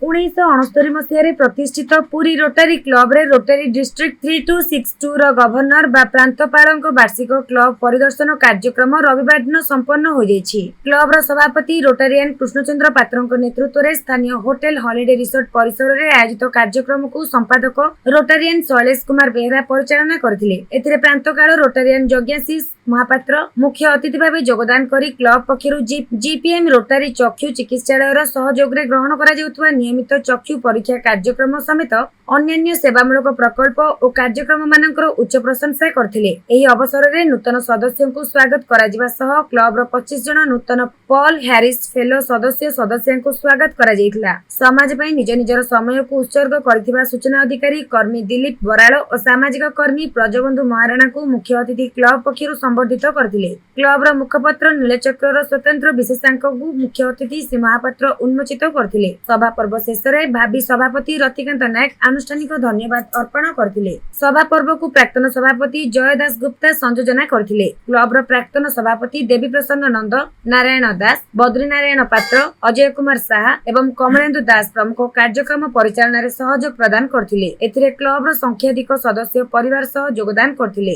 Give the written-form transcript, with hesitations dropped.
1969 मसीह प्रतिष्ठित पुरी रोटारी क्लब रे रोटारी डिस्ट्रिक्ट 3262 रो गवर्नर बा प्रांतपाल वार्षिक क्लब परिदर्शन कार्यक्रम रविवार दिन संपन्न हो जाइछि। क्लब रो सभापति रोटारियन कृष्णचंद्र पात्र नेतृत्व में स्थानीय होटेल हॉलिडे रिसोर्ट परिसर में आयोजित कार्यक्रम को संपादक रोटारियन शैलेश कुमार बेहरा परिचालना करथिले। एथिरे प्रांतकाल रोटारियन यज्ञाशीष महापात्र मुख्य अतिथि भाव योगदान करी क्लब पक्षरु जीपीएम रोटारी चक्षु चिकित्सालय सहयोग रे ग्रहण करा जाउतबा नियमित चक्षु परीक्षा कार्यक्रम समेत अन्यान्य सेवामूलक प्रकल्प और कार्यक्रम मानकर उच्च प्रशंसा करथिले। एही अवसर रे नूतन सदस्यों को स्वागत करा जिबा सह क्लब रो 25 जन नूतन पॉल हैरिस फेलो सदस्यों को स्वागत करा जाइतला। समाज पई निज निजर समय को उत्सर्ग करथिबा सूचना अधिकारी कर्मी दिलीप बराड़ और सामाजिक कर्मी प्रजबंधु महाराणा को मुख्य अतिथि क्लब पक्षरु संबोधित करथिले। क्लब रो मुखपत्र नीलचक्र रो स्वतंत्र विशेषांक को मुख्य अतिथि श्री महापात्र उन्मोचित करथिले। सभा पर्व शेष रे भावी सभापति रतिकांत नायक आनुष्ठानिक धन्यवाद अर्पण करथिले। सभा पर्व को प्राक्तन सभापति जय दास गुप्ता संयोजना करथिले। क्लब रो प्राक्तन सभापति देवी प्रसन्न नंद, नारायण दास, बद्री नारायण पात्र, अजय कुमार साहा एवं कमलेन्दु दास प्रमुख कार्यक्रम परिचालन रे सहयोग प्रदान करथिले। एथिरे क्लब रो संख्याधिक सदस्य परिवार सह योगदान करथिले।